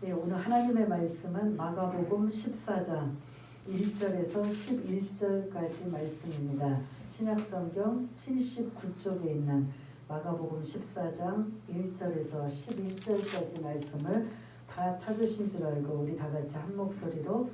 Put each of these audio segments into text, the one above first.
네, 오늘 하나님의 말씀은 마가복음 14장 1절에서 11절까지 말씀입니다. 신약성경 79쪽에 있는 마가복음 14장 1절에서 11절까지 말씀을 다 찾으신 줄 알고 우리 다 같이 한 목소리로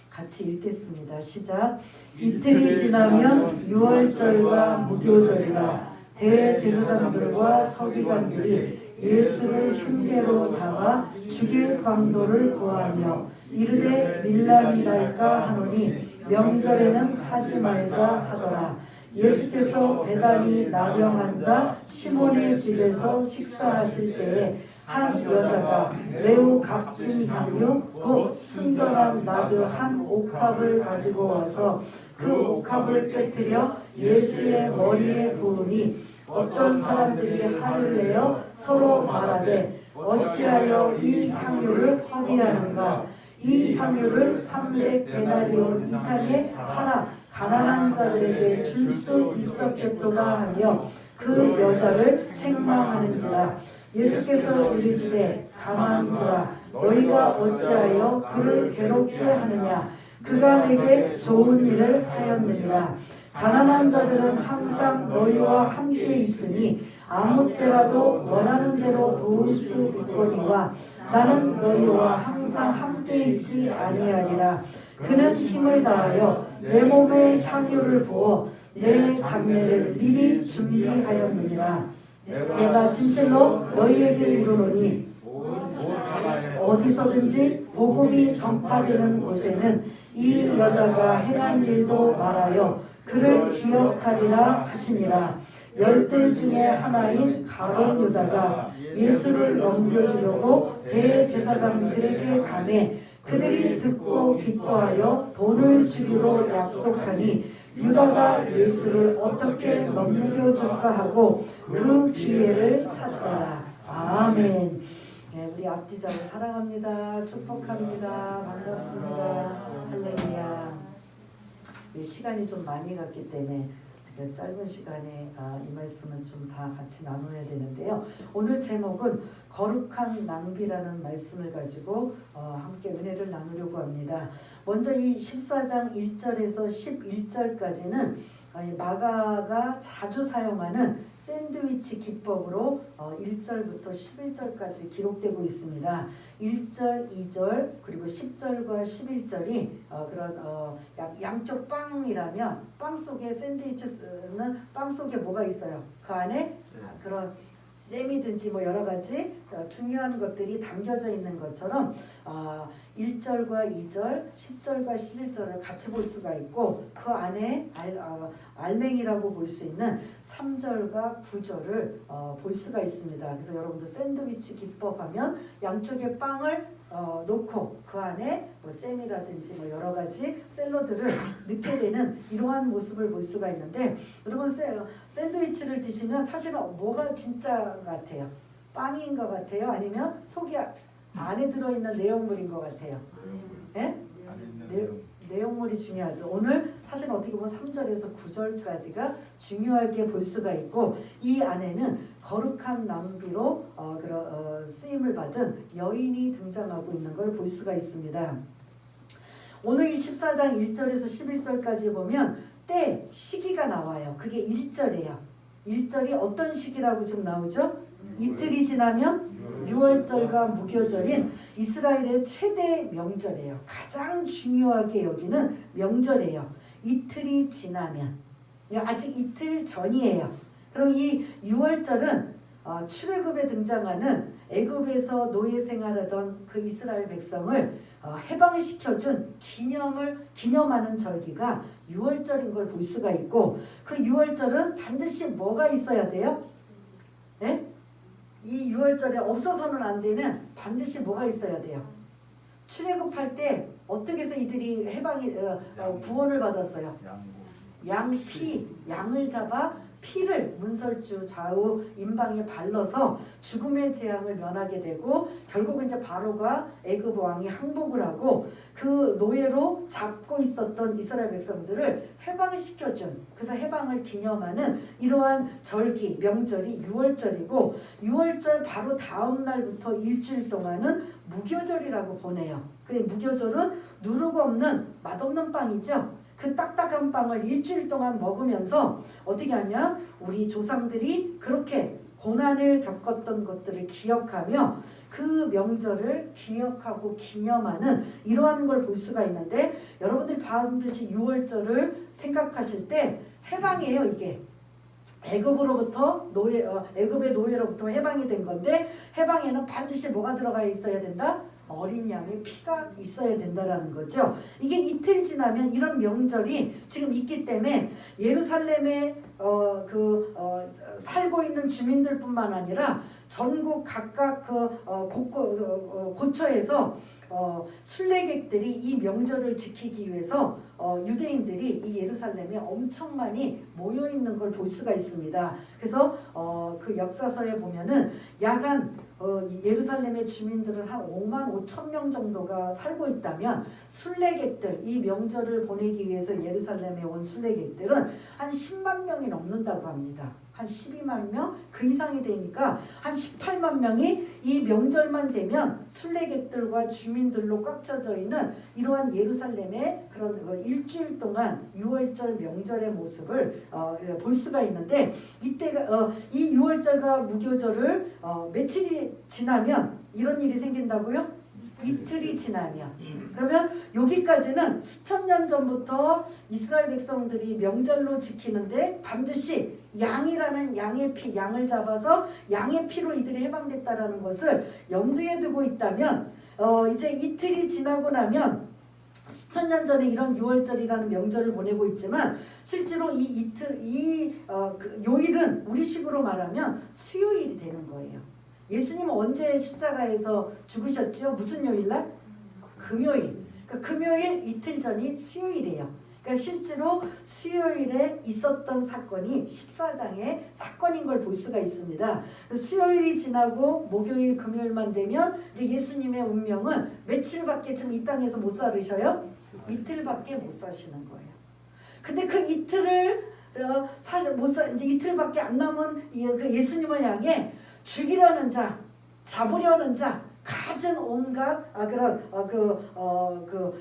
같이 읽겠습니다. 시작. 이틀이 지나면 유월절과 무교절이라 대제사장들과 서기관들이 예수를 흉계로 잡아 죽일 방도를 구하며 이르되 밀란이 날까 하노니 명절에는 하지 말자 하더라. 예수께서 베다니 나병 자 시몬의 집에서 식사하실 때에 한 여자가 매우 값진 향유 곧 순전한 나드 한 옥합을 가지고 와서 그 옥합을 깨뜨려 예수의 머리에 부으니 어떤 사람들이 화를 내어 서로 말하되 어찌하여 이 향유를 허비하는가. 이 향유를 300데나리온 이상에 팔아 가난한 자들에게 줄 수 있었겠도다 하며 그 여자를 책망하는지라. 예수께서 이르시되 가만두라. 너희가 어찌하여 그를 괴롭게 하느냐. 그가 내게 좋은 일을 하였느니라. 가난한 자들은 항상 너희와 함께 있으니 아무 때라도 원하는 대로 도울 수 있거니와 나는 너희와 항상 함께 있지 아니하리라. 그는 힘을 다하여 내 몸에 향유를 부어 내 장례를 미리 준비하였느니라. 내가 진실로 너희에게 이르노니 어디서든지 복음이 전파되는 곳에는 이 여자가 행한 일도 말하여 그를 기억하리라 하시니라. 열둘 중에 하나인 가룟 유다가 예수를 넘겨주려고 대제사장들에게 가매 그들이 듣고 기뻐하여 돈을 주기로 약속하니 유다가 예수를 어떻게 넘겨줄까 하고 그 기회를 찾더라. 아멘. 네, 우리 앞뒤자를 사랑합니다. 축복합니다. 반갑습니다. 할렐루야. 시간이 좀 많이 갔기 때문에 짧은 시간에 이 말씀을 좀 다 같이 나눠야 되는데요. 오늘 제목은 거룩한 낭비라는 말씀을 가지고 함께 은혜를 나누려고 합니다. 먼저 이 14장 1절에서 11절까지는 마가가 자주 사용하는 샌드위치 기법으로 1절부터 11절까지 기록되고 있습니다. 1절, 2절 그리고 10절과 11절이 그런 양쪽 빵이라면 빵 속에 샌드위치는 빵 속에 뭐가 있어요? 그 안에 그런 잼이든지 뭐 여러 가지 중요한 것들이 담겨져 있는 것처럼 1절과 2절, 10절과 11절을 같이 볼 수가 있고 그 안에 알맹이라고 볼 수 있는 3절과 9절을 볼 수가 있습니다. 그래서 여러분들 샌드위치 기법하면 양쪽에 빵을 놓고 그 안에 뭐 잼이라든지 뭐 여러 가지 샐러드를 넣게 되는 이러한 모습을 볼 수가 있는데 여러분 샌드위치를 드시면 사실은 뭐가 진짜 같아요? 빵인 것 같아요? 아니면 속에 안에 들어있는 내용물인 것 같아요? 네? 내용물이 중요하죠. 오늘 사실 어떻게 보면 3절에서 9절까지가 중요하게 볼 수가 있고 이 안에는 거룩한 낭비로 쓰임을 받은 여인이 등장하고 있는 걸 볼 수가 있습니다. 오늘 이 14장 1절에서 11절까지 보면 때, 시기가 나와요. 그게 1절이에요. 1절이 어떤 시기라고 지금 나오죠? 이틀이 지나면 유월절과 무교절인 이스라엘의 최대 명절이에요. 가장 중요하게 여기는 명절이에요. 이틀이 지나면 아직 이틀 전이에요. 그럼 이 유월절은 출애굽에 등장하는 애굽에서 노예 생활하던 그 이스라엘 백성을 해방시켜준 기념하는 절기가 유월절인 걸 볼 수가 있고 그 유월절은 반드시 뭐가 있어야 돼요? 네? 이 유월절에 없어서는 안 되는 반드시 뭐가 있어야 돼요? 출애굽할 때 어떻게 해서 이들이 구원을 받았어요? 양을 잡아 피를 문설주 좌우 임방에 발라서 죽음의 재앙을 면하게 되고 결국은 이제 바로가 애굽 왕이 항복을 하고 그 노예로 잡고 있었던 이스라엘 백성들을 해방시켜준, 그래서 해방을 기념하는 이러한 절기 명절이 유월절이고, 유월절 바로 다음 날부터 일주일 동안은 무교절이라고 보내요. 그 무교절은 누르고 없는 맛없는 빵이죠. 그 딱딱한 빵을 일주일 동안 먹으면서 어떻게 하냐, 우리 조상들이 그렇게 고난을 겪었던 것들을 기억하며 그 명절을 기억하고 기념하는 이러한 걸 볼 수가 있는데, 여러분들이 반드시 유월절을 생각하실 때 해방이에요. 이게 애굽으로부터 애굽의 노예로부터 해방이 된 건데, 해방에는 반드시 뭐가 들어가 있어야 된다? 어린 양의 피가 있어야 된다라는 거죠. 이게 이틀 지나면 이런 명절이 지금 있기 때문에 예루살렘에 살고 있는 주민들뿐만 아니라 전국 각각 고처에서 순례객들이 이 명절을 지키기 위해서 유대인들이 이 예루살렘에 엄청 많이 모여 있는 걸 볼 수가 있습니다. 그래서 그 역사서에 보면은 약간 예루살렘의 주민들은 한 5만 5천 명 정도가 살고 있다면, 순례객들, 이 명절을 보내기 위해서 예루살렘에 온 순례객들은 한 10만 명이 넘는다고 합니다. 한 12만 명, 그 이상이 되니까 한 18만 명이 이 명절만 되면 순례객들과 주민들로 꽉 차져 있는 이러한 예루살렘의 그런 일주일 동안 유월절 명절의 모습을 볼 수가 있는데, 이때가 이 유월절과 무교절을 며칠이 지나면 이런 일이 생긴다고요? 이틀이 지나면. 그러면 여기까지는 수천 년 전부터 이스라엘 백성들이 명절로 지키는데 반드시 양이라는 양의 피, 양을 잡아서 양의 피로 이들이 해방됐다라는 것을 염두에 두고 있다면, 이제 이틀이 지나고 나면 수천 년 전에 이런 유월절이라는 명절을 보내고 있지만, 실제로 이 이틀, 그 요일은 우리식으로 말하면 수요일이 되는 거예요. 예수님은 언제 십자가에서 죽으셨죠? 무슨 요일날? 금요일. 그러니까 금요일 이틀 전이 수요일이에요. 그러니까 실제로 수요일에 있었던 사건이 14장의 사건인 걸 볼 수가 있습니다. 수요일이 지나고 목요일, 금요일만 되면 이제 예수님의 운명은 며칠밖에 지금 이 땅에서 못 살으셔요? 이틀밖에 못 사시는 거예요. 근데 그 이틀을 사실 이제 이틀밖에 안 남은 그 예수님을 향해 죽이려는 자, 잡으려는 자, 갖은 온갖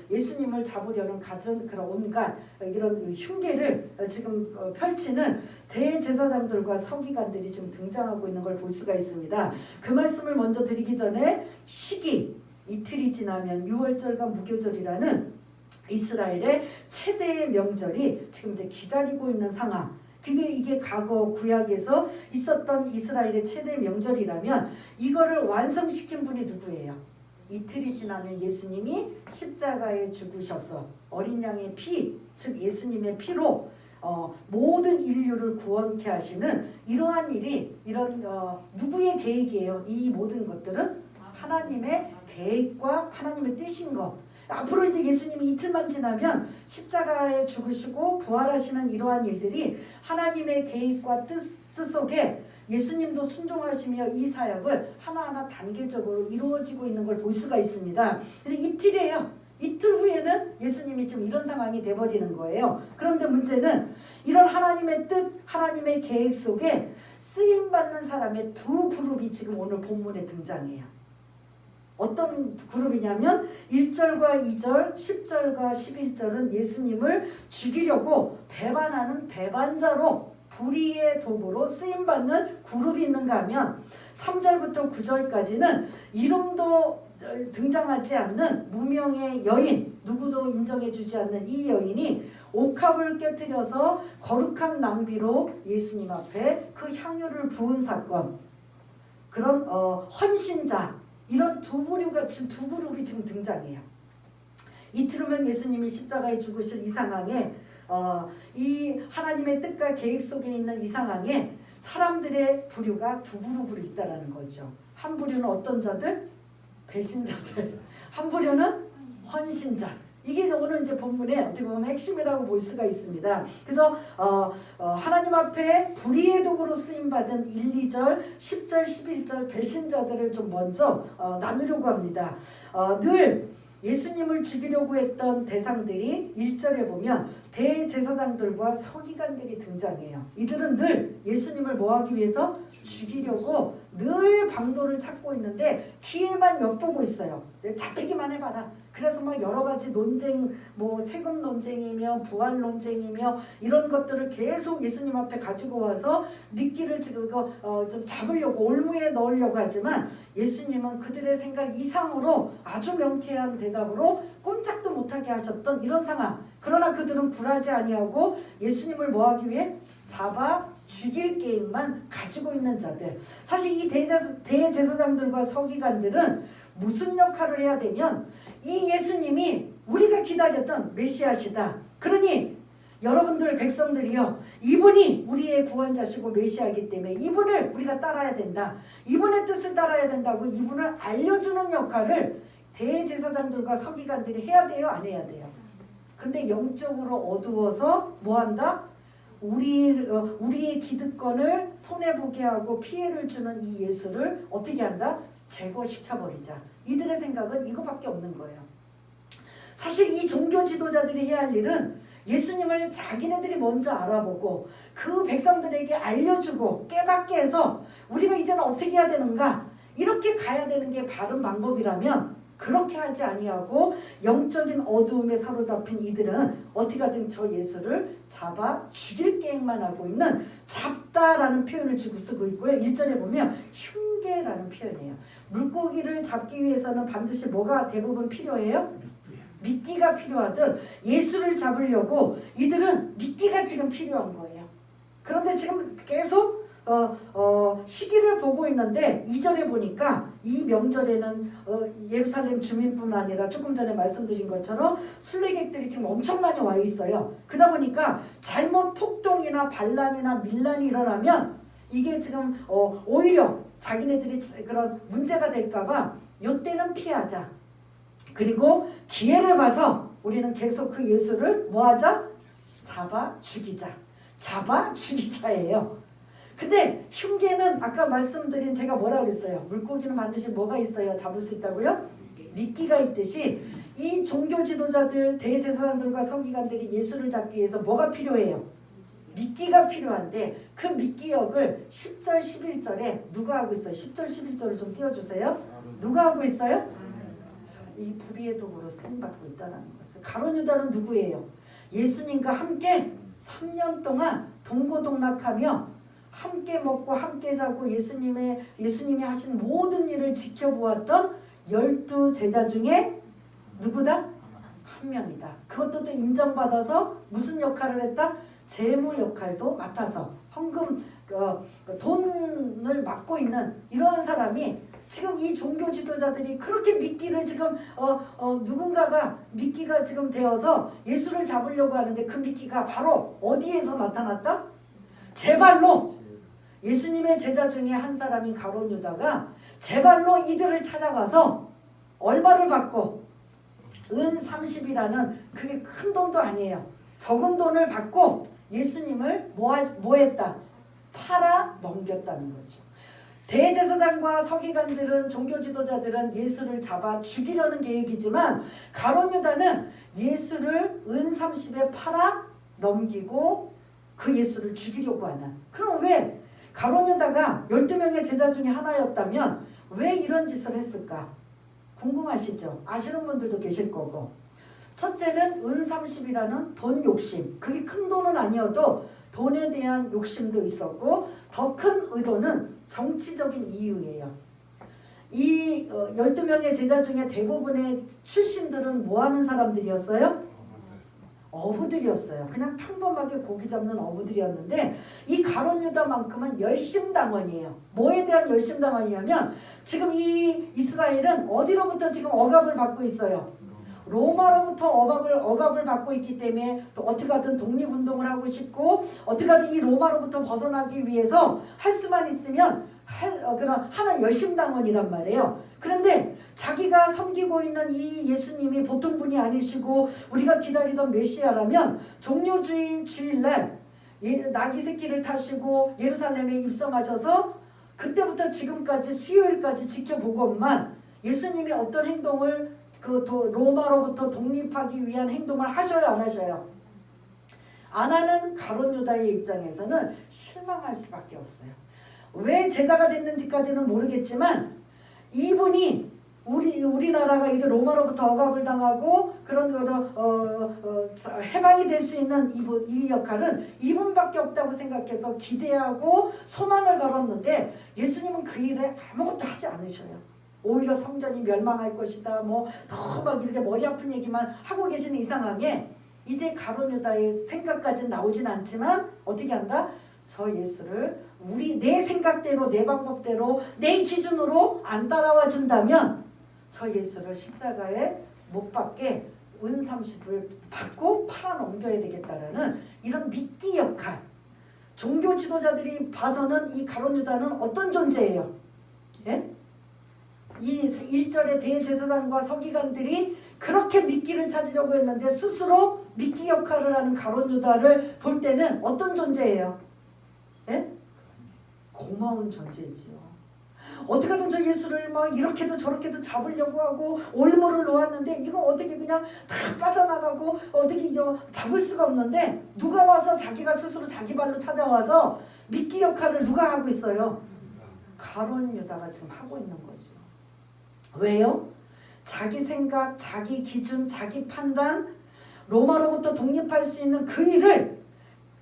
예수님을 잡으려는 갖은 그런 온갖 이런 흉계를 지금 펼치는 대제사장들과 서기관들이 지금 등장하고 있는 걸 볼 수가 있습니다. 그 말씀을 먼저 드리기 전에, 시기 이틀이 지나면 유월절과 무교절이라는 이스라엘의 최대의 명절이 지금 이제 기다리고 있는 상황. 이게 과거 구약에서 있었던 이스라엘의 최대 명절이라면, 이거를 완성시킨 분이 누구예요? 이틀이 지나면 예수님이 십자가에 죽으셔서 어린 양의 피, 즉 예수님의 피로 모든 인류를 구원케 하시는 이러한 일이, 이런 누구의 계획이에요? 이 모든 것들은 하나님의 계획과 하나님의 뜻인 것. 앞으로 이제 예수님이 이틀만 지나면 십자가에 죽으시고 부활하시는 이러한 일들이 하나님의 계획과 뜻 속에 예수님도 순종하시며 이 사역을 하나하나 단계적으로 이루어지고 있는 걸 볼 수가 있습니다. 그래서 이틀이에요. 이틀 후에는 예수님이 지금 이런 상황이 돼버리는 거예요. 그런데 문제는 이런 하나님의 뜻, 하나님의 계획 속에 쓰임받는 사람의 두 그룹이 지금 오늘 본문에 등장해요. 어떤 그룹이냐면 1절과 2절, 10절과 11절은 예수님을 죽이려고 배반하는 배반자로, 불의의 도구로 쓰임받는 그룹이 있는가 하면, 3절부터 9절까지는 이름도 등장하지 않는 무명의 여인, 누구도 인정해주지 않는 이 여인이 옥합을 깨뜨려서 거룩한 낭비로 예수님 앞에 그 향유를 부은 사건, 그런 헌신자, 이런 두 그룹이 지금 등장해요. 이틀 후면 예수님이 십자가에 죽으실 이 상황에, 이 하나님의 뜻과 계획 속에 있는 이 상황에 사람들의 부류가 두 그룹으로 있다라는 거죠. 한 부류는 어떤 자들? 배신자들. 한 부류는 헌신자. 이게 오늘 이제 본문의 어떻게 보면 핵심이라고 볼 수가 있습니다. 그래서 하나님 앞에 불의의 도구로 쓰임받은 1, 2절, 10절, 11절 배신자들을 좀 먼저 나누려고 합니다. 늘 예수님을 죽이려고 했던 대상들이 1절에 보면 대제사장들과 서기관들이 등장해요. 이들은 늘 예수님을 뭐하기 위해서? 죽이려고 늘 방도를 찾고 있는데 기회만 엿보고 있어요. 잡히기만 해봐라. 그래서 막 여러 가지 논쟁, 뭐 세금 논쟁이며 부활 논쟁이며 이런 것들을 계속 예수님 앞에 가지고 와서 미끼를 지금 좀 잡으려고 올무에 넣으려고 하지만 예수님은 그들의 생각 이상으로 아주 명쾌한 대답으로 꼼짝도 못하게 하셨던 이런 상황. 그러나 그들은 굴하지 아니하고 예수님을 뭐하기 위해? 잡아 죽일 계획만 가지고 있는 자들. 사실 이 대제사장들과 서기관들은 무슨 역할을 해야 되면 이 예수님이 우리가 기다렸던 메시아시다. 그러니 여러분들 백성들이요, 이분이 우리의 구원자시고 메시아이기 때문에 이분을 우리가 따라야 된다. 이분의 뜻을 따라야 된다고 이분을 알려주는 역할을 대제사장들과 서기관들이 해야 돼요? 안 해야 돼요? 근데 영적으로 어두워서 뭐한다? 우리의 기득권을 손해보게 하고 피해를 주는 이 예수를 어떻게 한다? 제거시켜버리자. 이들의 생각은 이거밖에 없는 거예요. 사실 이 종교 지도자들이 해야 할 일은 예수님을 자기네들이 먼저 알아보고 그 백성들에게 알려주고 깨닫게 해서 우리가 이제는 어떻게 해야 되는가, 이렇게 가야 되는 게 바른 방법이라면 그렇게 하지 아니하고 영적인 어두움에 사로잡힌 이들은 어떻게 하든 저 예수를 잡아 죽일 계획만 하고 있는, 잡다라는 표현을 주고 쓰고 있고요. 1절에 보면 흉계라는 표현이에요. 물고기를 잡기 위해서는 반드시 뭐가 대부분 필요해요? 미끼가 필요하듯 예수를 잡으려고 이들은 미끼가 지금 필요한 거예요. 그런데 지금 계속 시기를 보고 있는데 2절에 보니까 이 명절에는 예루살렘 주민뿐 아니라 조금 전에 말씀드린 것처럼 순례객들이 지금 엄청 많이 와 있어요. 그러다 보니까 잘못 폭동이나 반란이나 밀란이 일어나면 이게 지금 오히려 자기네들이 그런 문제가 될까봐 요때는 피하자. 그리고 기회를 봐서 우리는 계속 그 예수를 뭐하자? 잡아 죽이자. 잡아 죽이자예요. 근데 흉계는 아까 말씀드린, 제가 뭐라 그랬어요? 물고기는 반드시 뭐가 있어야 잡을 수 있다고요? 미끼가 있듯이 이 종교 지도자들, 대제사장들과 서기관들이 예수를 잡기 위해서 뭐가 필요해요? 미끼가 필요한데 그 미끼 역을 10절 11절에 누가 하고 있어요? 10절 11절을 좀 띄워주세요. 누가 하고 있어요? 이 불의의 도구로 쓰임받고 있다는 거죠. 가룟 유다는 누구예요? 예수님과 함께 3년 동안 동고동락하며 함께 먹고 함께 자고 예수님이 하신 모든 일을 지켜보았던 12 제자 중에 누구다? 한 명이다. 그것도 또 인정받아서 무슨 역할을 했다? 재무 역할도 맡아서 헌금 돈을 맡고 있는 이러한 사람이 지금 이 종교 지도자들이 그렇게 미끼를 지금 누군가가 미끼가 지금 되어서 예수를 잡으려고 하는데 그 미끼가 바로 어디에서 나타났다? 제 발로. 예수님의 제자 중에 한 사람인 가룟 유다가 제 발로 이들을 찾아가서 얼마를 받고, 은 30이라는 그게 큰 돈도 아니에요. 적은 돈을 받고 예수님을 뭐 했다? 팔아 넘겼다는 거죠. 대제사장과 서기관들은, 종교 지도자들은 예수를 잡아 죽이려는 계획이지만 가룟 유다는 예수를 은 30에 팔아 넘기고 그 예수를 죽이려고 하는. 그럼 왜 가룟 유다가 12명의 제자 중에 하나였다면 왜 이런 짓을 했을까? 궁금하시죠? 아시는 분들도 계실 거고. 첫째는 은 30이라는 돈 욕심. 그게 큰 돈은 아니어도 돈에 대한 욕심도 있었고, 더 큰 의도는 정치적인 이유예요. 이 12명의 제자 중에 대부분의 출신들은 뭐 하는 사람들이었어요? 어부들이었어요. 그냥 평범하게 고기 잡는 어부들이었는데 이 가룟 유다만큼은 열심당원이에요. 뭐에 대한 열심당원이냐면 지금 이 이스라엘은 어디로부터 지금 억압을 받고 있어요? 로마로부터 억압을 받고 있기 때문에 또 어떻게 하든 독립운동을 하고 싶고 어떻게 하든 이 로마로부터 벗어나기 위해서 할 수만 있으면 하는 열심당원이란 말이에요. 그런데 자기가 우리가 섬기고 있는 이 예수님이 보통 분이 아니시고 우리가 기다리던 메시아라면 종료주일 주일날 나귀 새끼를 타시고 예루살렘에 입성하셔서 그때부터 지금까지 수요일까지 지켜보고만 예수님이 어떤 행동을 로마로부터 독립하기 위한 행동을 하셔요, 안 하셔요? 안 하는 가룟 유다의 입장에서는 실망할 수밖에 없어요. 왜 제자가 됐는지까지는 모르겠지만 이분이 우리나라가 이게 로마로부터 억압을 당하고 그런 해방이 될 수 있는 이 역할은 이분밖에 없다고 생각해서 기대하고 소망을 걸었는데 예수님은 그 일에 아무것도 하지 않으셔요. 오히려 성전이 멸망할 것이다 너무 막 이렇게 머리 아픈 얘기만 하고 계시는 이 상황에 이제 가룟 유다의 생각까지는 나오진 않지만 어떻게 한다? 저 예수를 내 생각대로 내 방법대로 내 기준으로 안 따라와 준다면 저 예수를 십자가에 못 박게 은 30을 받고 팔아넘겨야 되겠다라는 이런 미끼 역할. 종교 지도자들이 봐서는 이 가룟 유다는 어떤 존재예요? 예? 이 1절의 대제사장과 서기관들이 그렇게 미끼를 찾으려고 했는데 스스로 미끼 역할을 하는 가룟 유다를 볼 때는 어떤 존재예요? 예? 고마운 존재지요. 어떻게든 저 예수를 막 이렇게도 저렇게도 잡으려고 하고 올무를 놓았는데 이거 어떻게 그냥 다 빠져나가고 어떻게 잡을 수가 없는데 누가 와서 자기가 스스로 자기 발로 찾아와서 미끼 역할을 누가 하고 있어요? 가룟 유다가 지금 하고 있는 거죠. 왜요? 자기 생각, 자기 기준, 자기 판단, 로마로부터 독립할 수 있는 그 일을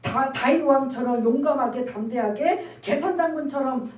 다윗 왕처럼 용감하게 담대하게 개선 장군처럼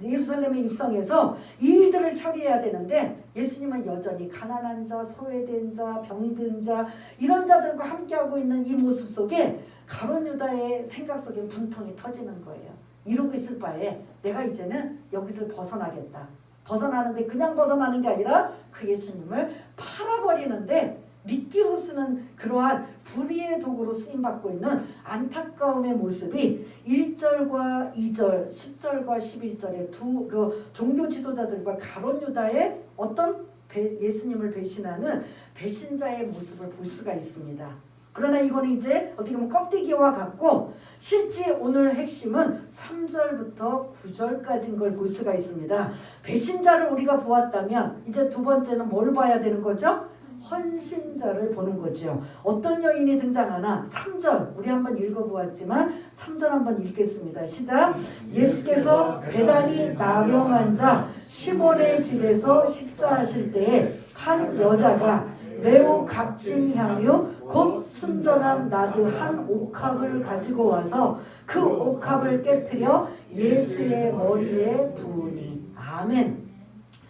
예루살렘에 입성해서 이 일들을 처리해야 되는데 예수님은 여전히 가난한 자, 소외된 자, 병든 자 이런 자들과 함께하고 있는 이 모습 속에 가룟 유다의 생각 속에 분통이 터지는 거예요. 이러고 있을 바에 내가 이제는 여기서 벗어나겠다. 벗어나는데 그냥 벗어나는 게 아니라 그 예수님을 팔아버리는데 미끼로 쓰는 그러한 불의의 도구로 쓰임받고 있는 안타까움의 모습이 1절과 2절, 10절과 11절의 두 종교 지도자들과 가룟 유다의 어떤 예수님을 배신하는 배신자의 모습을 볼 수가 있습니다. 그러나 이거는 이제 어떻게 보면 껍데기와 같고 실제 오늘 핵심은 3절부터 9절까지인 걸 볼 수가 있습니다. 배신자를 우리가 보았다면 이제 두 번째는 뭘 봐야 되는 거죠? 헌신자를 보는 거죠. 어떤 여인이 등장하나 3절 우리 한번 읽어보았지만 3절 한번 읽겠습니다. 시작. 예수께서 배단이 나병한 자 시몬의 집에서 식사하실 때에 한 여자가 매우 값진 향유 곧 순전한 나드 한 옥합을 가지고 와서 그 옥합을 깨트려 예수의 머리에 부으니. 아멘.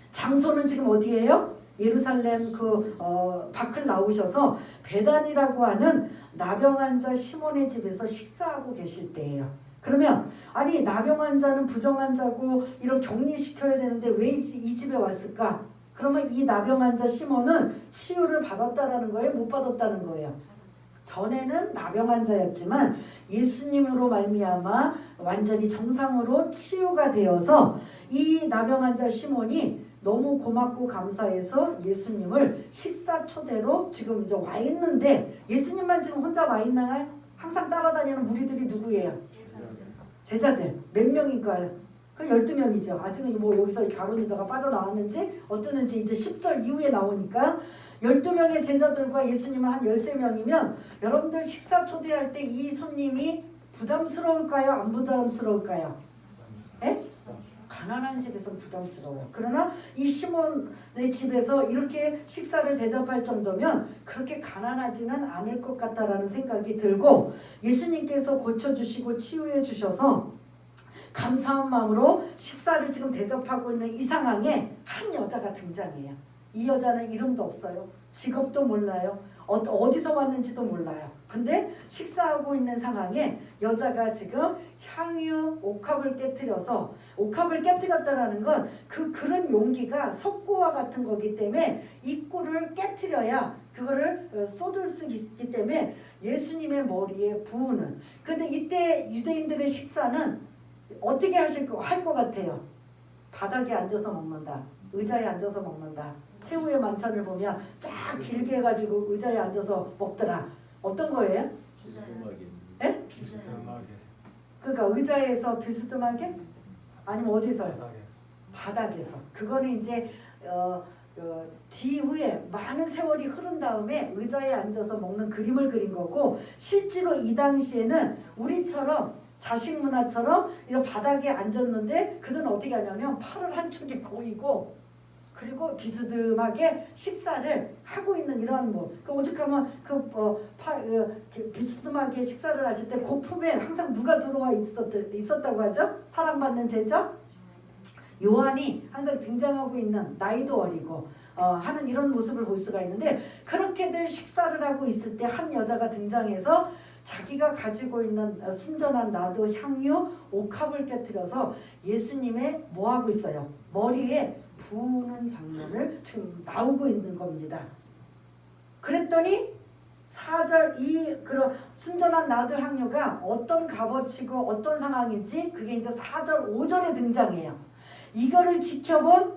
장소는 지금 어디예요? 예루살렘 밖을 나오셔서 베단이라고 하는 나병 환자 시몬의 집에서 식사하고 계실 때예요. 그러면 아니 나병 환자는 부정 환자고 이런 격리시켜야 되는데 왜 이 집에 왔을까? 그러면 이 나병 환자 시몬은 치유를 받았다라는 거예요? 못 받았다는 거예요? 전에는 나병 환자였지만 예수님으로 말미암아 완전히 정상으로 치유가 되어서 이 나병 환자 시몬이 너무 고맙고 감사해서 예수님을 식사 초대로 지금 이제 와 있는데 예수님만 지금 혼자 와 있나요? 항상 따라다니는 무리들이 누구예요? 제자들. 몇 명인가요? 그 12명이죠. 아직 여기서 가룟 유다가 빠져나왔는지 어떠는지 이제 10절 이후에 나오니까 12명의 제자들과 예수님은 한 13명이면 여러분들 식사 초대할 때 이 손님이 부담스러울까요? 안 부담스러울까요? 에? 가난한 집에서 부담스러워요. 그러나 이 시몬의 집에서 이렇게 식사를 대접할 정도면 그렇게 가난하지는 않을 것 같다라는 생각이 들고 예수님께서 고쳐주시고 치유해 주셔서 감사한 마음으로 식사를 지금 대접하고 있는 이 상황에 한 여자가 등장해요. 이 여자는 이름도 없어요. 직업도 몰라요. 어디서 왔는지도 몰라요. 근데 식사하고 있는 상황에 여자가 지금 향유 옥합을 깨트려서 옥합을 깨트렸다라는 건 그런 용기가 석고와 같은 거기 때문에 이 꿀을 깨트려야 그거를 쏟을 수 있기 때문에 예수님의 머리에 부으는. 근데 이때 유대인들의 식사는 어떻게 할 것 같아요? 바닥에 앉아서 먹는다. 의자에 앉아서 먹는다. 최후의 만찬을 보면 쫙 길게 해가지고 의자에 앉아서 먹더라. 어떤 거예요? 예? 그러니까 의자에서 비스듬하게? 아니면 어디서요? 바닥에서. 그거는 이제 뒤후에 많은 세월이 흐른 다음에 의자에 앉아서 먹는 그림을 그린 거고, 실제로 이 당시에는 우리처럼 자식 문화처럼 이런 바닥에 앉았는데 그들은 어떻게 하냐면 팔을 한쪽에 고이고 그리고 비스듬하게 식사를 하고 있는 이러한 오죽하면 비스듬하게 식사를 하실 때 그 품에 항상 누가 들어와 있었다고 하죠? 사랑받는 제자? 요한이 항상 등장하고 있는, 나이도 어리고 하는 이런 모습을 볼 수가 있는데, 그렇게들 식사를 하고 있을 때 한 여자가 등장해서 자기가 가지고 있는 순전한 나도 향유 옥합을 깨뜨려서 예수님의 뭐하고 있어요? 머리에 부는 장면을 지금 나오고 있는 겁니다. 그랬더니 4절 그런 순전한 나도 향유가 어떤 값어치고 어떤 상황인지 그게 이제 4절 5절에 등장해요. 이거를 지켜본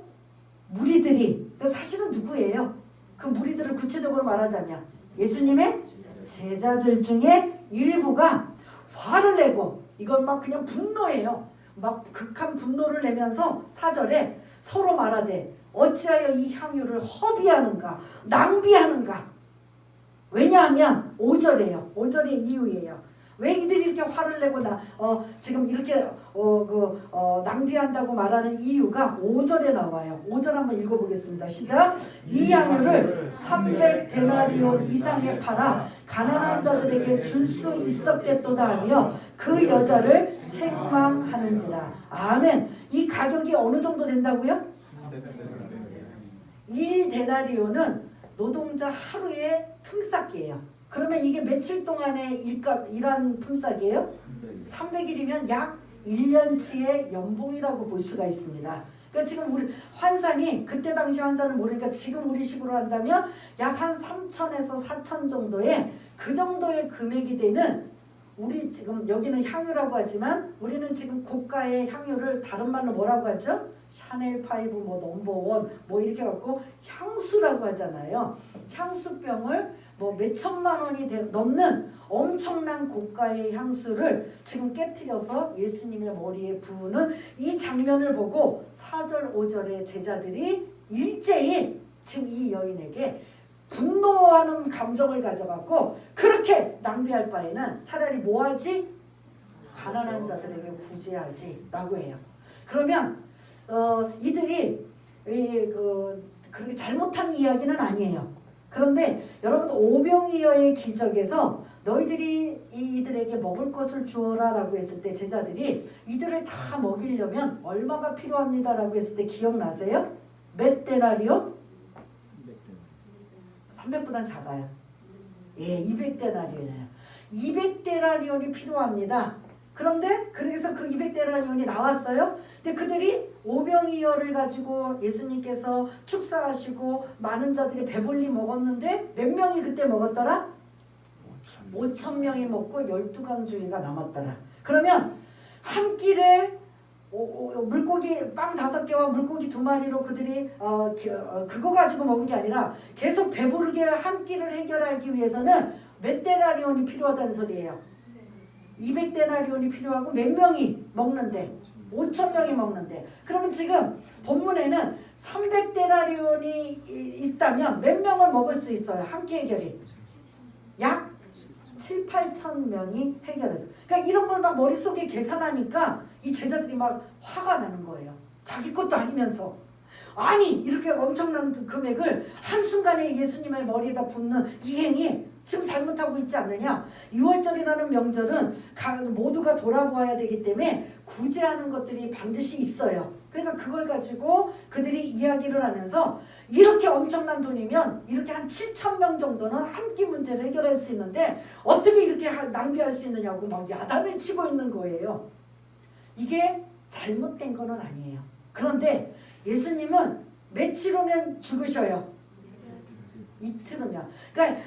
무리들이, 사실은 누구예요? 그 무리들을 구체적으로 말하자면 예수님의 제자들 중에 일부가 화를 내고, 이건 막 그냥 분노예요. 막 극한 분노를 내면서 4절에 서로 말하되 어찌하여 이 향유를 허비하는가, 낭비하는가. 왜냐하면 5절이에요. 5절의 이유예요. 왜 이들이 이렇게 화를 내고 지금 이렇게 낭비한다고 말하는 이유가 5절에 나와요. 5절 한번 읽어보겠습니다. 시작. 이 향유를 300데나리온 이상에 팔아 가난한 자들에게 줄 수 있었겠도다 하며 그 여자를 책망하는지라. 아멘. 이 가격이 어느 정도 된다고요? 1데나리온은 노동자 하루의 품삯이에요. 그러면 이게 며칠 동안의 일한 품삯이에요? 300일이면 약 1년치의 연봉이라고 볼 수가 있습니다. 그러니까 지금 우리 환산이, 그때 당시 환산을 모르니까 지금 우리 식으로 한다면 약 한 3천에서 4천 정도의, 그 정도의 금액이 되는, 우리 지금 여기는 향유라고 하지만 우리는 지금 고가의 향유를 다른 말로 뭐라고 하죠? 샤넬 5, 넘버 1 이렇게 갖고 향수라고 하잖아요. 향수병을 몇천만 원이 넘는 엄청난 고가의 향수를 지금 깨트려서 예수님의 머리에 부으는 이 장면을 보고 4절 5절의 제자들이 일제히 지금 이 여인에게 분노하는 감정을 가져갖고, 그렇게 낭비할 바에는 차라리 뭐하지? 가난한 자들에게 구제하지 라고 해요. 그러면 이들이 그렇게 잘못한 이야기는 아니에요. 그런데 여러분, 오병이어의 기적에서 너희들이 이들에게 먹을 것을 주어라 라고 했을 때 제자들이 이들을 다 먹이려면 얼마가 필요합니다 라고 했을 때 기억나세요? 몇 데나리온? 300보단 작아요. 예, 200데나리온이에요. 200데나리온이 필요합니다. 그런데 그래서 그 200데나리온이 나왔어요. 근데 그들이 오병이어를 가지고 예수님께서 축사하시고 많은 자들이 배불리 먹었는데 몇 명이 그때 먹었더라? 5천 명이 먹고 12강주기가 남았더라. 그러면 한 끼를 물고기 빵 5개와 물고기 2마리로 그들이 그거 가지고 먹은 게 아니라 계속 배부르게 한 끼를 해결하기 위해서는 몇 데나리온이 필요하다는 소리예요. 200데나리온이 필요하고 몇 명이 먹는데? 5천 명이 먹는데. 그러면 지금 본문에는 300데나리온이 있다면 몇 명을 먹을 수 있어요? 한 끼 해결이. 약 7, 8천 명이 해결했어요. 그러니까 이런 걸 막 머릿속에 계산하니까 이 제자들이 막 화가 나는 거예요. 자기 것도 아니면서. 아니, 이렇게 엄청난 금액을 한순간에 예수님의 머리에다 붓는 이 행위 지금 잘못하고 있지 않느냐. 6월절이라는 명절은 모두가 돌아보아야 되기 때문에 구제하는 것들이 반드시 있어요. 그러니까 그걸 가지고 그들이 이야기를 하면서 이렇게 엄청난 돈이면 이렇게 한 7천 명 정도는 한 끼 문제를 해결할 수 있는데 어떻게 이렇게 낭비할 수 있느냐고 막 야단을 치고 있는 거예요. 이게 잘못된 거는 아니에요. 그런데 예수님은 며칠 후면 죽으셔요. 이틀 후면. 그러니까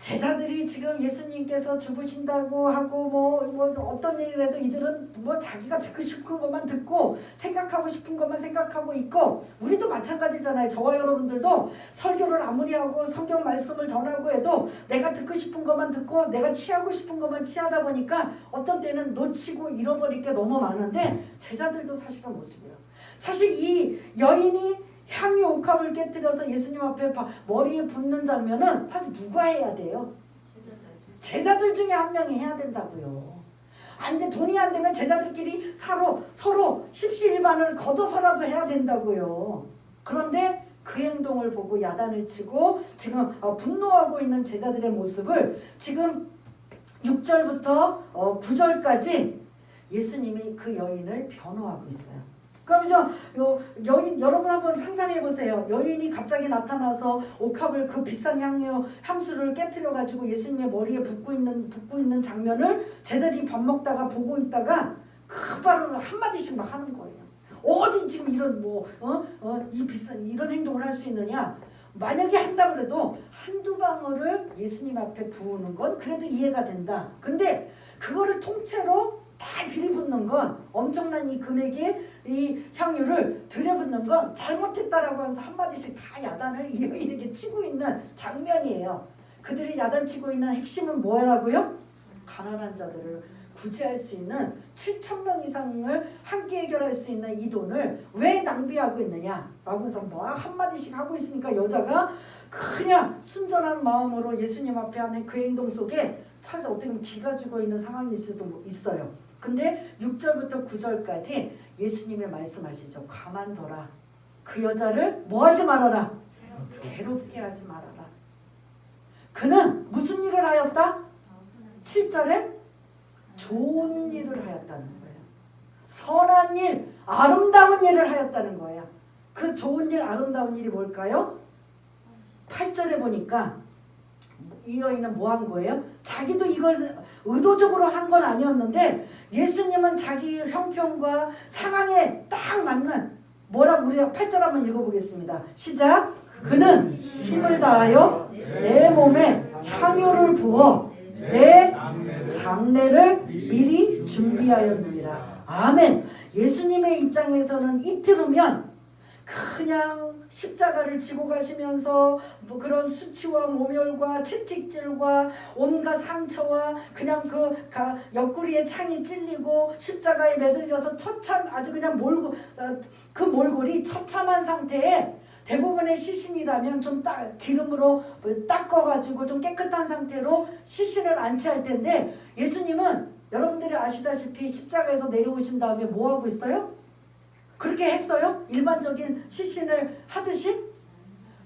제자들이 지금 예수님께서 죽으신다고 하고 뭐 어떤 얘기를 해도 이들은 뭐 자기가 듣고 싶은 것만 듣고 생각하고 싶은 것만 생각하고 있고, 우리도 마찬가지잖아요. 저와 여러분들도 설교를 아무리 하고 성경 말씀을 전하고 해도 내가 듣고 싶은 것만 듣고 내가 취하고 싶은 것만 취하다 보니까 어떤 때는 놓치고 잃어버릴 게 너무 많은데, 제자들도 사실은 모습이에요. 사실 이 여인이 향유 옥합을 깨뜨려서 예수님 앞에 머리에 붓는 장면은 사실 누가 해야 돼요? 제자들 중에 한 명이 해야 된다고요. 안 돼, 돈이 안 되면 제자들끼리 서로 십시일반을 걷어서라도 해야 된다고요. 그런데 그 행동을 보고 야단을 치고 지금 분노하고 있는 제자들의 모습을 지금 6절부터 9절까지 예수님이 그 여인을 변호하고 있어요. 그럼 여인, 여러분 한번 상상해 보세요. 여인이 갑자기 나타나서 옥합을, 그 비싼 향수를 깨트려 가지고 예수님의 머리에 붓고 있는 장면을 쟤들이 밥 먹다가 보고 있다가 곧바로 한마디씩 막 하는 거예요. 어디 지금 이런 이 비싼 이런 행동을 할 수 있느냐? 만약에 한다 그래도 한두 방울을 예수님 앞에 부으는 건 그래도 이해가 된다. 근데 그거를 통째로 다 들이붓는 건, 엄청난 이 금액의 이 향유를 들여붓는 건 잘못했다라고 하면서 한마디씩 다 야단을 이 여인에게 치고 있는 장면이에요. 그들이 야단치고 있는 핵심은 뭐라고요? 가난한 자들을 구제할 수 있는 7,000명 이상을 함께 해결할 수 있는 이 돈을 왜 낭비하고 있느냐 라고 해서 한마디씩 하고 있으니까 여자가 그냥 순전한 마음으로 예수님 앞에 하는 그 행동 속에 차라리 어떻게 보면 기가 죽어 있는 상황일 수도 있어요. 근데 6절부터 9절까지 예수님의 말씀하시죠. 가만둬라. 그 여자를 뭐하지 말아라? 괴롭게 하지 말아라. 그는 무슨 일을 하였다? 7절에 좋은 일을 하였다는 거예요. 선한 일, 아름다운 일을 하였다는 거예요. 그 좋은 일, 아름다운 일이 뭘까요? 8절에 보니까 이 여인은 뭐 한 거예요? 자기도 이걸 의도적으로 한 건 아니었는데 예수님은 자기 형편과 상황에 딱 맞는, 뭐라고, 우리가 8절 한번 읽어보겠습니다. 시작. 그는 힘을 다하여 내 몸에 향유를 부어 내 장례를 미리 준비하였느니라. 아멘. 예수님의 입장에서는 이틀 후면 그냥 십자가를 지고 가시면서 뭐 그런 수치와 모멸과 채찍질과 온갖 상처와 그냥 그 옆구리에 창이 찔리고 십자가에 매달려서 아주 그냥 그 몰골이 처참한 상태에, 대부분의 시신이라면 좀 기름으로 닦아가지고 좀 깨끗한 상태로 시신을 안치할 텐데, 예수님은 여러분들이 아시다시피 십자가에서 내려오신 다음에 뭐 하고 있어요? 그렇게 했어요? 일반적인 시신을 하듯이?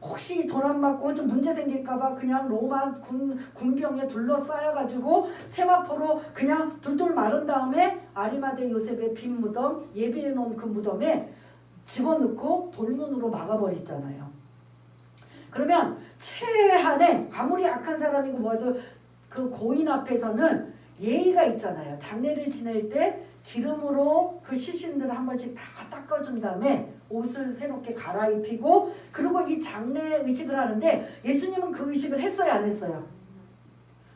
혹시 돈 안 맞고 좀 문제 생길까봐 그냥 로마 군병에 둘러싸여가지고 세마포로 그냥 둘둘 마른 다음에 아리마대 요셉의 빈 무덤, 예비해 놓은 그 무덤에 집어넣고 돌문으로 막아버리잖아요. 그러면 최한의 아무리 악한 사람이고 뭐해도 그 고인 앞에서는 예의가 있잖아요. 장례를 지낼 때 기름으로 그 시신들을 한 번씩 다 닦아준 다음에 옷을 새롭게 갈아입히고, 그리고 이 장례 의식을 하는데 예수님은 그 의식을 했어요, 안 했어요?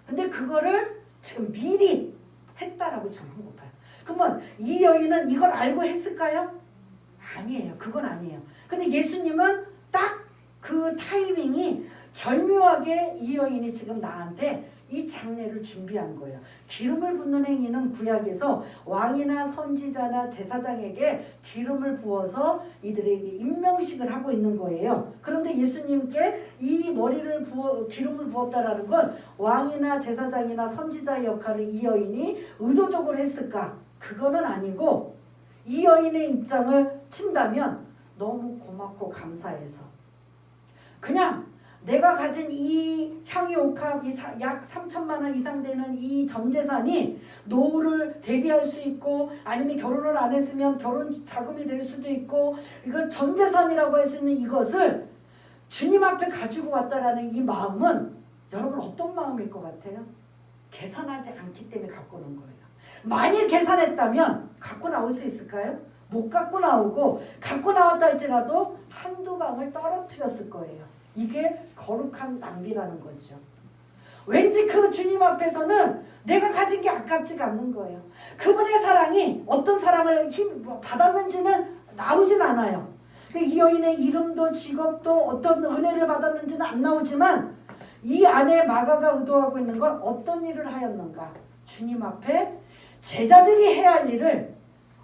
근데 그거를 지금 미리 했다라고 지금 한 거 봐요. 그러면 이 여인은 이걸 알고 했을까요? 아니에요. 그건 아니에요. 근데 예수님은 딱 그 타이밍이 절묘하게 이 여인이 지금 나한테 이 장례를 준비한 거예요. 기름을 붓는 행위는 구약에서 왕이나 선지자나 제사장에게 기름을 부어서 이들에게 임명식을 하고 있는 거예요. 그런데 예수님께 이 머리를 기름을 부었다라는 건 왕이나 제사장이나 선지자의 역할을 이 여인이 의도적으로 했을까? 그거는 아니고, 이 여인의 입장을 친다면 너무 고맙고 감사해서 그냥 내가 가진 이 향유 옥합, 약 3천만 원 이상 되는 이 전 재산이 노후를 대비할 수 있고, 아니면 결혼을 안 했으면 결혼 자금이 될 수도 있고, 이거 전 재산이라고 할 수 있는 이것을 주님 앞에 가지고 왔다라는 이 마음은 여러분 어떤 마음일 것 같아요? 계산하지 않기 때문에 갖고 오는 거예요. 만일 계산했다면 갖고 나올 수 있을까요? 못 갖고 나오고, 갖고 나왔다 할지라도 한두 방울 떨어뜨렸을 거예요. 이게 거룩한 낭비라는 거죠. 왠지 그 주님 앞에서는 내가 가진 게 아깝지가 않는 거예요. 그분의 사랑이 어떤 사랑을 받았는지는 나오진 않아요. 이 여인의 이름도 직업도 어떤 은혜를 받았는지는 안 나오지만 이 안에 마가가 의도하고 있는 건 어떤 일을 하였는가. 주님 앞에 제자들이 해야 할 일을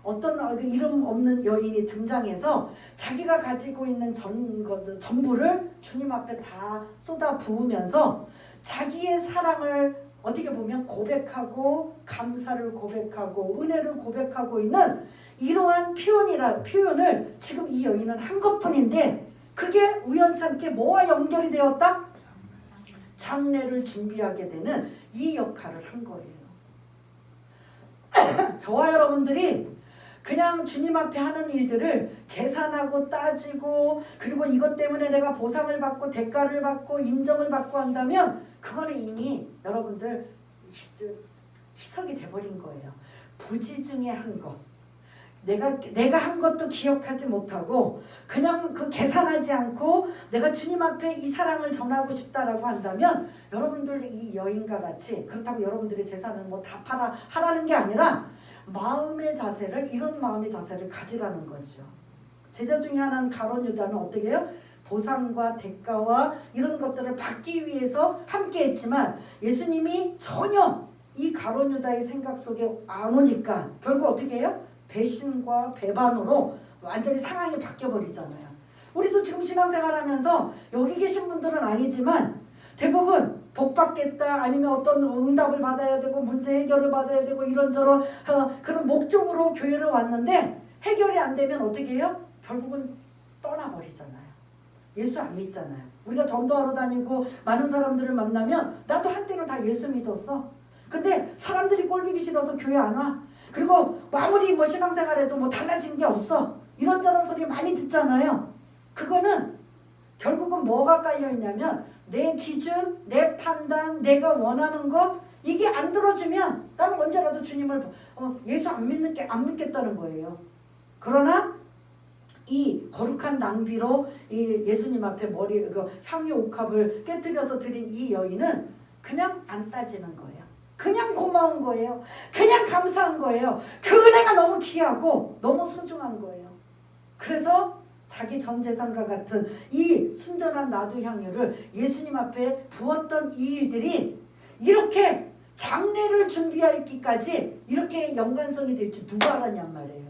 어떤 이름 없는 여인이 등장해서 자기가 가지고 있는 전부를 주님 앞에 다 쏟아 부으면서 자기의 사랑을 어떻게 보면 고백하고 감사를 고백하고 은혜를 고백하고 있는 이러한 표현을 지금 이 여인은 한 것뿐인데 그게 우연찮게 뭐와 연결이 되었다? 장례를 준비하게 되는 이 역할을 한 거예요. 저와 여러분들이 그냥 주님 앞에 하는 일들을 계산하고 따지고 그리고 이것 때문에 내가 보상을 받고 대가를 받고 인정을 받고 한다면 그거는 이미 여러분들 희석이 돼버린 거예요. 부지중에 한 것. 내가 한 것도 기억하지 못하고 그냥 그 계산하지 않고 내가 주님 앞에 이 사랑을 전하고 싶다라고 한다면 여러분들 이 여인과 같이 그렇다고 여러분들의 재산을 뭐 다 팔아 하라는 게 아니라 이런 마음의 자세를 가지라는 거죠. 제자 중에 하나는 가룟 유다는 어떻게 해요? 보상과 대가와 이런 것들을 받기 위해서 함께 했지만 예수님이 전혀 이 가룟 유다의 생각 속에 안 오니까 결국 어떻게 해요? 배신과 배반으로 완전히 상황이 바뀌어버리잖아요. 우리도 지금 신앙생활하면서 여기 계신 분들은 아니지만 대부분 복 받겠다 아니면 어떤 응답을 받아야 되고 문제 해결을 받아야 되고 이런저런 그런 목적으로 교회를 왔는데 해결이 안 되면 어떻게 해요? 결국은 떠나버리잖아요. 예수 안 믿잖아요. 우리가 전도하러 다니고 많은 사람들을 만나면 나도 한때는 다 예수 믿었어. 근데 사람들이 꼴보기 싫어서 교회 안 와. 그리고 아무리 뭐 신앙생활해도 뭐 달라진 게 없어. 이런저런 소리 많이 듣잖아요. 그거는 결국은 뭐가 깔려있냐면 내 기준, 내 판단, 내가 원하는 것 이게 안 들어주면 나는 언제라도 주님을 예수 안 믿겠다는 거예요. 그러나 이 거룩한 낭비로 이 예수님 앞에 향유 옥합을 깨뜨려서 드린 이 여인은 그냥 안 따지는 거예요. 그냥 고마운 거예요. 그냥 감사한 거예요. 그 은혜가 너무 귀하고 너무 소중한 거예요. 그래서 자기 전 재산과 같은 이 순전한 나도 향유를 예수님 앞에 부었던 이 일들이 이렇게 장례를 준비하기까지 이렇게 연관성이 될지 누가 알았냔 말이에요.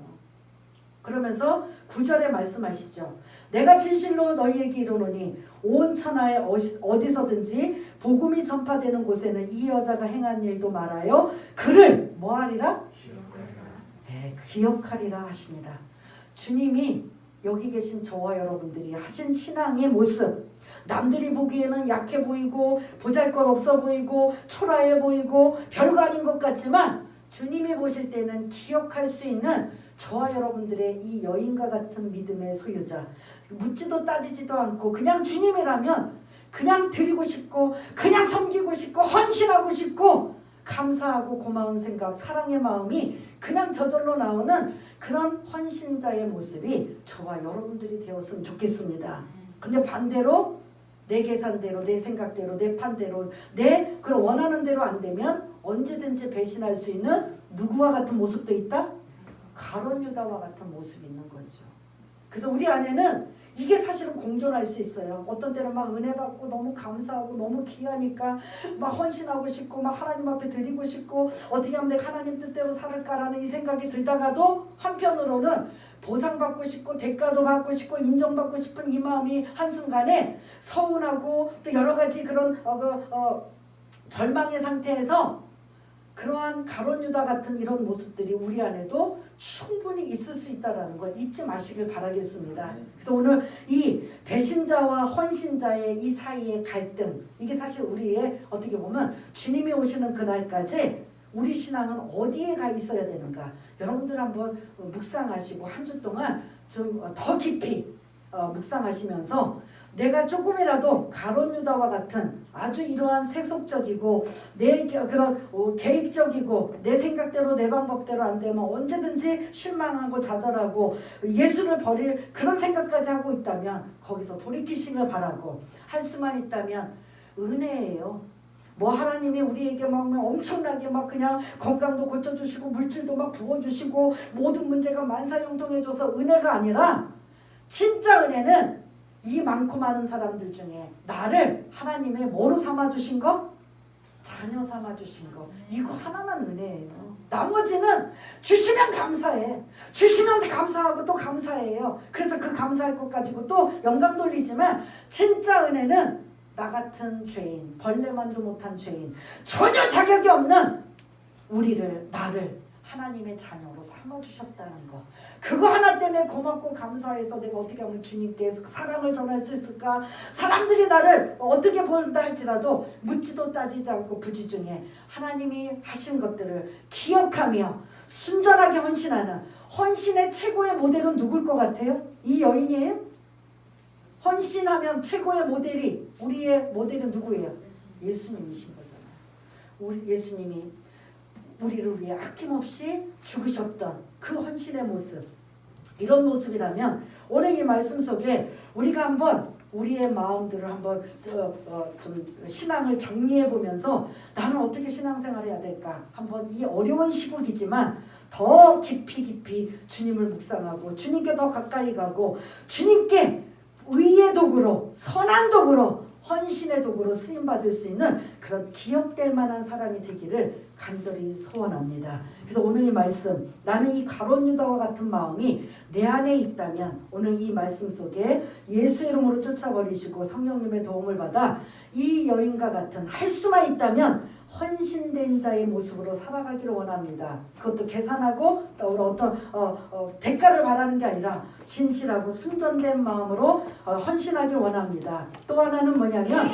그러면서 9절에 말씀하시죠. 내가 진실로 너희에게 이르노니 온 천하에 어디서든지 복음이 전파되는 곳에는 이 여자가 행한 일도 말하여 그를 뭐하리라? 기억하리라 하시니라. 주님이 여기 계신 저와 여러분들이 하신 신앙의 모습 남들이 보기에는 약해 보이고 보잘것없어 보이고 초라해 보이고 별거 아닌 것 같지만 주님이 보실 때는 기억할 수 있는 저와 여러분들의 이 여인과 같은 믿음의 소유자 묻지도 따지지도 않고 그냥 주님이라면 그냥 드리고 싶고 그냥 섬기고 싶고 헌신하고 싶고 감사하고 고마운 생각 사랑의 마음이 그냥 저절로 나오는 그런 헌신자의 모습이 저와 여러분들이 되었으면 좋겠습니다. 근데 반대로 내 계산대로 내 생각대로 내 판대로 내 그런 원하는 대로 안 되면 언제든지 배신할 수 있는 누구와 같은 모습도 있다? 가룟 유다와 같은 모습이 있는 거죠. 그래서 우리 안에는 이게 사실은 공존할 수 있어요. 어떤 때는 막 은혜 받고 너무 감사하고 너무 귀하니까 막 헌신하고 싶고 막 하나님 앞에 드리고 싶고 어떻게 하면 내가 하나님 뜻대로 살을까라는 이 생각이 들다가도 한편으로는 보상받고 싶고 대가도 받고 싶고 인정받고 싶은 이 마음이 한순간에 서운하고 또 여러 가지 그런 절망의 상태에서 그러한 가룟 유다 같은 이런 모습들이 우리 안에도 충분히 있을 수 있다는 걸 잊지 마시길 바라겠습니다. 그래서 오늘 이 배신자와 헌신자의 이 사이의 갈등 이게 사실 우리의 어떻게 보면 주님이 오시는 그날까지 우리 신앙은 어디에 가 있어야 되는가 여러분들 한번 묵상하시고 한 주 동안 좀 더 깊이 묵상하시면서 내가 조금이라도 가룟 유다와 같은 아주 이러한 세속적이고 내 그런 계획적이고 내 생각대로 내 방법대로 안 되면 언제든지 실망하고 좌절하고 예수를 버릴 그런 생각까지 하고 있다면 거기서 돌이키시길 바라고 할 수만 있다면 은혜예요. 뭐 하나님이 우리에게 막 엄청나게 막 그냥 건강도 고쳐주시고 물질도 막 부어주시고 모든 문제가 만사형통해져서 은혜가 아니라 진짜 은혜는 이 많고 많은 사람들 중에 나를 하나님의 뭐로 삼아주신 거? 자녀 삼아주신 거. 이거 하나만 은혜예요. 나머지는 주시면 감사해. 주시면 감사하고 또 감사해요. 그래서 그 감사할 것 가지고 또 영광 돌리지만 진짜 은혜는 나 같은 죄인, 벌레만도 못한 죄인, 전혀 자격이 없는 우리를, 나를 하나님의 자녀로 삼아주셨다는 거. 그거 하나 때문에 고맙고 감사해서 내가 어떻게 하면 주님께 사랑을 전할 수 있을까? 사람들이 나를 어떻게 본다 할지라도 묻지도 따지지 않고 부지중에 하나님이 하신 것들을 기억하며 순전하게 헌신하는, 헌신의 최고의 모델은 누굴 것 같아요? 이 여인이에요? 헌신하면 최고의 모델이, 우리의 모델은 누구예요? 예수님이신 거잖아요. 우리 예수님이 우리를 위해 아낌없이 죽으셨던 그 헌신의 모습, 이런 모습이라면 오늘 이 말씀 속에 우리가 한번 우리의 마음들을 한번 좀 신앙을 정리해 보면서 나는 어떻게 신앙생활 해야 될까? 한번 이 어려운 시국이지만 더 깊이 주님을 묵상하고 주님께 더 가까이 가고 주님께 의의 도구로, 선한 도구로, 헌신의 도구로 쓰임받을 수 있는 그런 기억될 만한 사람이 되기를 간절히 소원합니다. 그래서 오늘 이 말씀, 나는 이 가룟 유다와 같은 마음이 내 안에 있다면 오늘 이 말씀 속에 예수의 이름으로 쫓아버리시고 성령님의 도움을 받아 이 여인과 같은, 할 수만 있다면 헌신된 자의 모습으로 살아가기를 원합니다. 그것도 계산하고 어떤 대가를 바라는 게 아니라 진실하고 순전된 마음으로 헌신하기 원합니다. 또 하나는 뭐냐면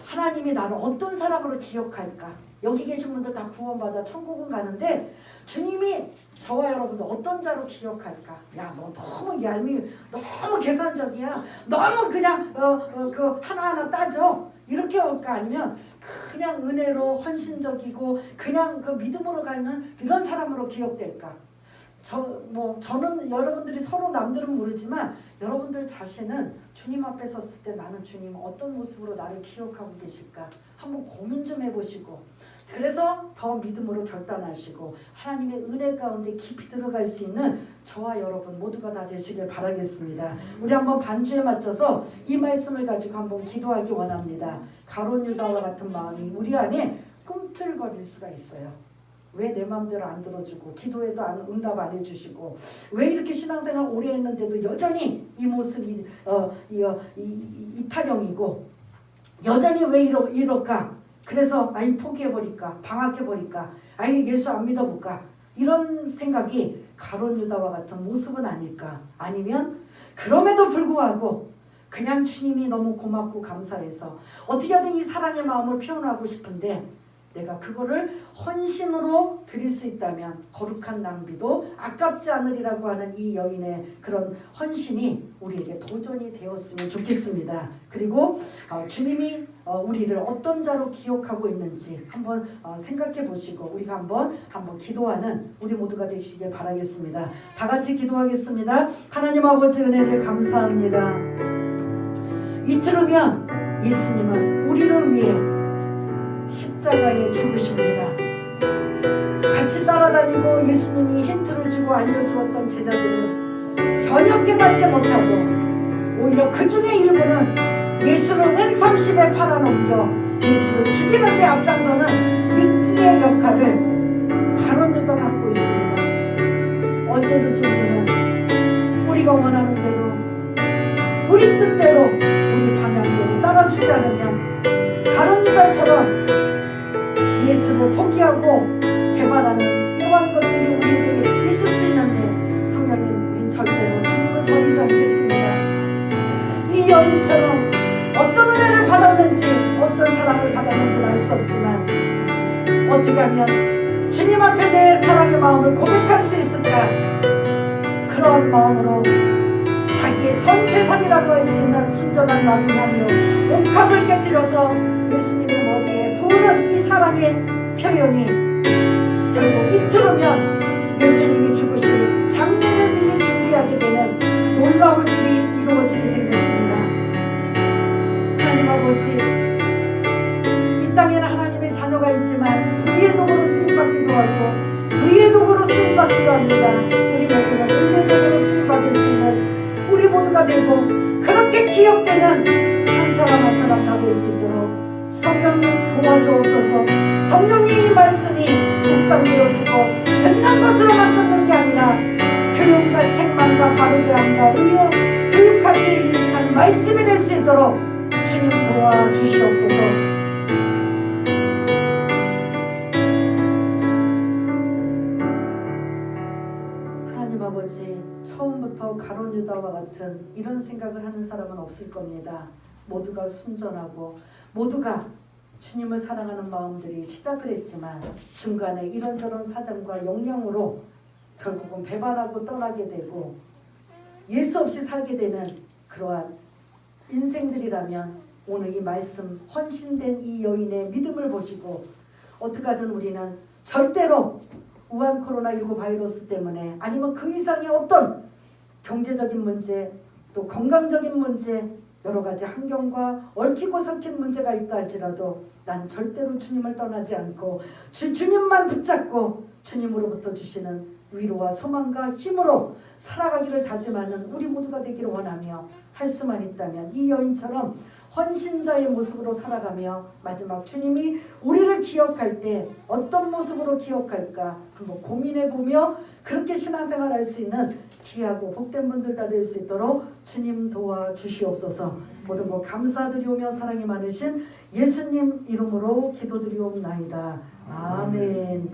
하나님이 나를 어떤 사람으로 기억할까? 여기 계신 분들 다 구원받아 천국은 가는데 주님이 저와 여러분들 어떤 자로 기억할까? 야, 너 너무 얄미, 너무 계산적이야. 너무 그냥 그 하나하나 따져. 이렇게 올까? 아니면 그냥 은혜로 헌신적이고 그냥 그 믿음으로 가는 이런 사람으로 기억될까? 저는 여러분들이 서로 남들은 모르지만 여러분들 자신은 주님 앞에 섰을 때 나는 주님 어떤 모습으로 나를 기억하고 계실까? 한번 고민 좀 해보시고, 그래서 더 믿음으로 결단하시고 하나님의 은혜 가운데 깊이 들어갈 수 있는 저와 여러분 모두가 다 되시길 바라겠습니다. 우리 한번 반주에 맞춰서 이 말씀을 가지고 한번 기도하기 원합니다. 가룟 유다와 같은 마음이 우리 안에 꿈틀거릴 수가 있어요. 왜 내 마음대로 안 들어주고 기도해도 응답 안 해주시고, 왜 이렇게 신앙생활 오래 했는데도 여전히 이 모습이 이타령이고 여전히 왜 이럴까? 그래서 아이 포기해버릴까? 방학해버릴까? 아이 예수 안 믿어볼까? 이런 생각이 가룟 유다와 같은 모습은 아닐까? 아니면 그럼에도 불구하고 그냥 주님이 너무 고맙고 감사해서 어떻게든 이 사랑의 마음을 표현하고 싶은데 내가 그거를 헌신으로 드릴 수 있다면 거룩한 낭비도 아깝지 않으리라고 하는 이 여인의 그런 헌신이 우리에게 도전이 되었으면 좋겠습니다. 그리고 주님이 우리를 어떤 자로 기억하고 있는지 한번 생각해 보시고 우리가 한번 기도하는 우리 모두가 되시길 바라겠습니다. 다 같이 기도하겠습니다. 하나님 아버지 은혜를 감사합니다. 이틀 후면 예수님은 우리를 위해 십자가에 죽으십니다. 같이 따라다니고 예수님이 힌트를 주고 알려주었던 제자들은 전혀 깨닫지 못하고 오히려 그 중에 일부는 예수를 은삼십에 팔아넘겨 예수를 죽이는 데 앞장서는 미끼의 역할을 가룟 유다가 하고 있습니다. 언제든지 우리는 우리가 원하는 대로, 우리 뜻대로, 우리 방향대로 따라주지 않으면 가룟 유다처럼 예수를 포기하고 배반하는 이러한 것들이 우리에게 있을 수 있는데 성령님, 우린 절대로 주님을 버리지 않겠습니다. 이 여인처럼 어떤 은혜를 받았는지 어떤 사랑을 받았는지는 알 수 없지만 어떻게 하면 주님 앞에 내 사랑의 마음을 고백할 수 있을까? 그런 마음으로 자기의 전 재산이라고 할 수 있는 순전한 마음을 하며 옥합을 깨뜨려서 예수님의 머리에 부으는 이 사랑의 표현이 결국 이틀 후면 예수님이 죽으실 장례를 미리 준비하게 되는 놀라운 일이 이루어지게 된 것입니다. 하나님 아버지, 이 땅에는 하나님의 자녀가 있지만 불의의 도구로 쓰임받기도 하고 의의 도구로 쓰임받기도 합니다. 우리 모두는 의의 도구로 쓰임받을 수 있는 우리 모두가 되고 그렇게 기억되는 한 사람 한 사람 다 될 수 있도록 성령님 도와주옵소서. 성령님 이 말씀이 묵상되어주고 듣는 것으로만 끝는 게 아니라 교육과 책망과 바르게 함과 의여 교육하기에 유익한 말씀이 될 수 있도록 주님 도와주시옵소서. 하나님 아버지, 처음부터 가룟 유다와 같은 이런 생각을 하는 사람은 없을 겁니다. 모두가 순전하고 모두가 주님을 사랑하는 마음들이 시작을 했지만 중간에 이런저런 사정과 역량으로 결국은 배반하고 떠나게 되고 예수 없이 살게 되는 그러한 인생들이라면 오늘 이 말씀 헌신된 이 여인의 믿음을 보시고 어떻게 하든 우리는 절대로 우한 코로나19 바이러스 때문에 아니면 그 이상의 어떤 경제적인 문제 또 건강적인 문제 여러 가지 환경과 얽히고 섞인 문제가 있다 할지라도 난 절대로 주님을 떠나지 않고 주님만 붙잡고 주님으로부터 주시는 위로와 소망과 힘으로 살아가기를 다짐하는 우리 모두가 되기를 원하며 할 수만 있다면 이 여인처럼 헌신자의 모습으로 살아가며 마지막 주님이 우리를 기억할 때 어떤 모습으로 기억할까 한번 고민해보며 그렇게 신앙생활 할 수 있는 귀하고 복된 분들 다 될 수 있도록 주님 도와주시옵소서. 모든 것 감사드리오며 사랑이 많으신 예수님 이름으로 기도드리옵나이다. 아멘.